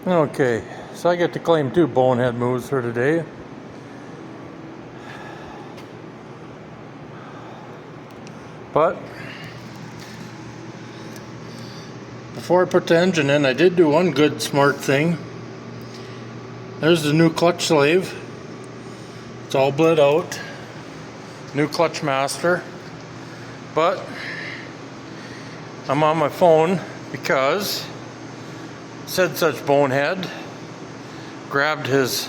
Okay, so I get to claim 2 bonehead moves for today. But before I put the engine in, I did do one good smart thing. There's the new clutch sleeve. It's all bled out. New clutch master. But I'm on my phone because said such bonehead grabbed his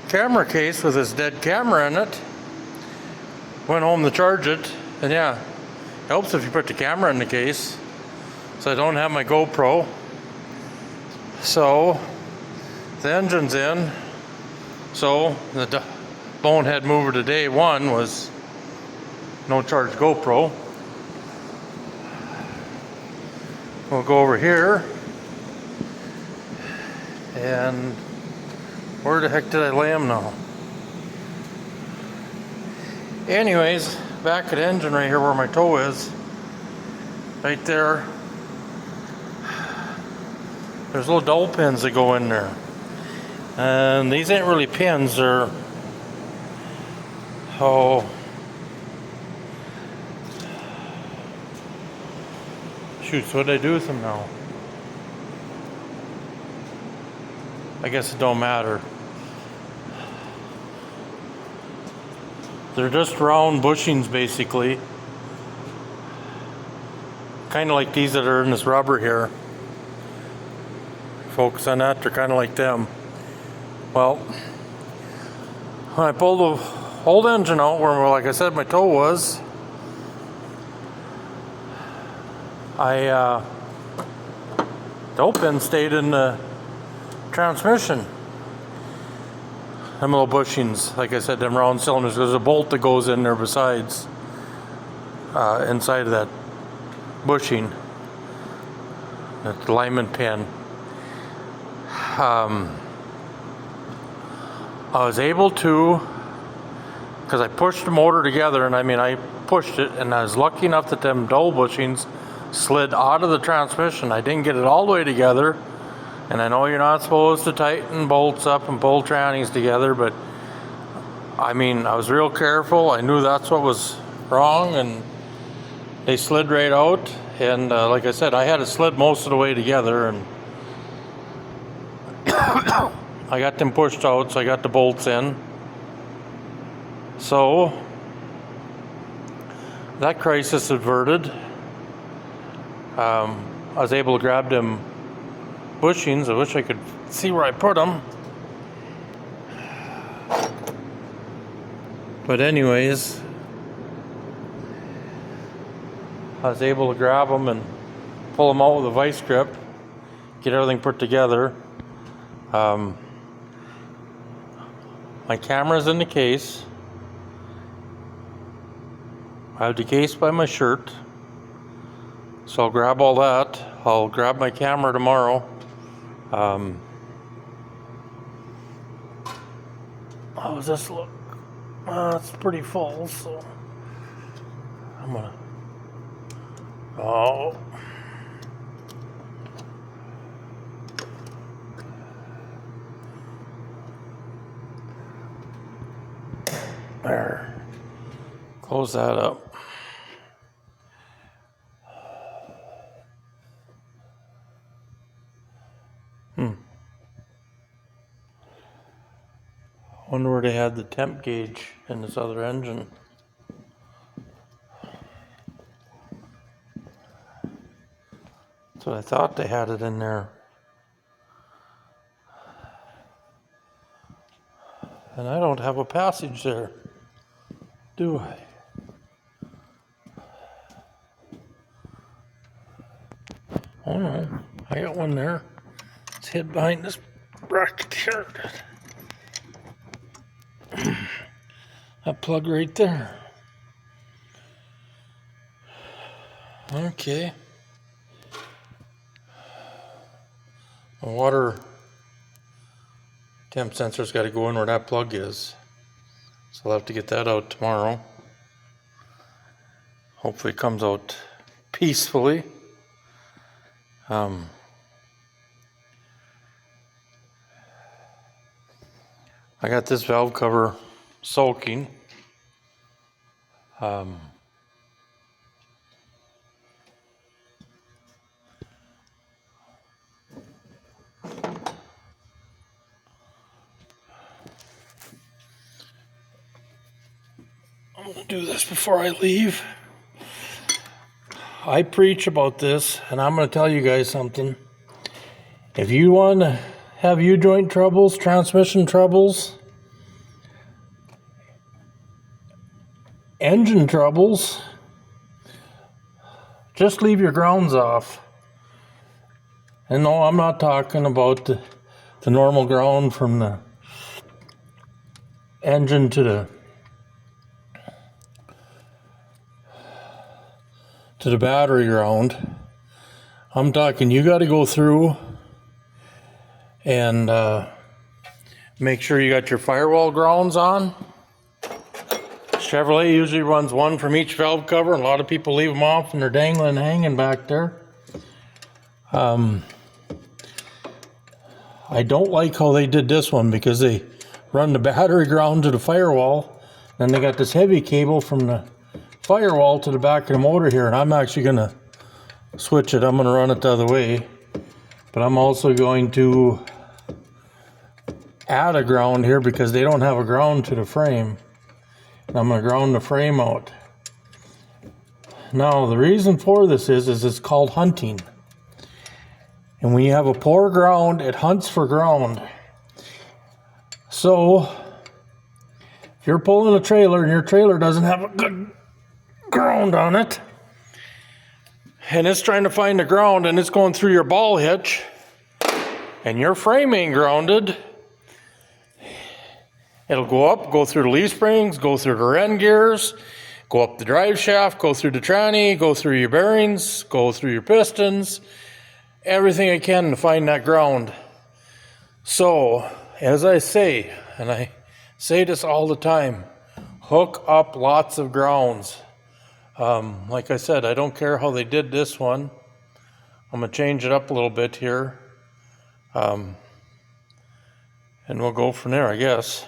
camera case with his dead camera in it, went home to charge it, and yeah, it helps if you put the camera in the case. So I don't have my GoPro. So the engine's in. So the bonehead mover today one was no charge GoPro. We'll go over here, and where the heck did I lay him now? Anyways, back at the engine right here where my toe is, right there, there's little dowel pins that go in there. And these ain't really pins, they're, shoot, so what did I do with them now? I guess it don't matter. They're just round bushings basically. Kind of like these that are in this rubber here. Focus on that, they're kind of like them. Well, when I pulled the old engine out where, like I said, my toe was, the dowel pin stayed in the transmission. Them little bushings, like I said, them round cylinders. There's a bolt that goes in there besides, inside of that bushing, that alignment pin. I was able to, because I pushed the motor together, and I pushed it, and I was lucky enough that them dowel bushings slid out of the transmission. I didn't get it all the way together, and I know you're not supposed to tighten bolts up and pull trannies together, but I was real careful. I knew that's what was wrong, and they slid right out. And like I said, I had it slid most of the way together, and I got them pushed out, so I got the bolts in. So that crisis averted. I was able to grab them bushings. I wish I could see where I put them. But anyways, I was able to grab them and pull them out with a vice grip, get everything put together. My camera's in the case. I have the case by my shirt, so I'll grab all that. I'll grab my camera tomorrow. How does this look? It's pretty full, so I'm gonna. Oh. There. Close that up. Wonder where they had the temp gauge in this other engine. So I thought they had it in there. And I don't have a passage there, do I? Oh no, I got one there. It's hid behind this bracket here. That plug right there. Okay. The water temp sensor's got to go in where that plug is. So I'll have to get that out tomorrow. Hopefully it comes out peacefully. I got this valve cover soaking. I'm gonna do this before I leave. I preach about this, and I'm gonna tell you guys something. If you want to have U-joint troubles, transmission troubles, engine troubles, just leave your grounds off. And no, I'm not talking about the normal ground from the engine to the battery ground. I'm talking you got to go through and make sure you got your firewall grounds on. Chevrolet usually runs one from each valve cover, and a lot of people leave them off and they're dangling and hanging back there. I don't like how they did this one, because they run the battery ground to the firewall, then they got this heavy cable from the firewall to the back of the motor here, and I'm actually going to switch it. I'm going to run it the other way, but I'm also going to add a ground here because they don't have a ground to the frame. And I'm going to ground the frame out. Now the reason for this is it's called hunting. And when you have a poor ground, it hunts for ground. So if you're pulling a trailer and your trailer doesn't have a good ground on it, and it's trying to find the ground and it's going through your ball hitch, and your frame ain't grounded, it'll go up, go through the leaf springs, go through the end gears, go up the drive shaft, go through the tranny, go through your bearings, go through your pistons, everything I can to find that ground. So, as I say, and I say this all the time, hook up lots of grounds. Like I said, I don't care how they did this one. I'm going to change it up a little bit here. And we'll go from there, I guess.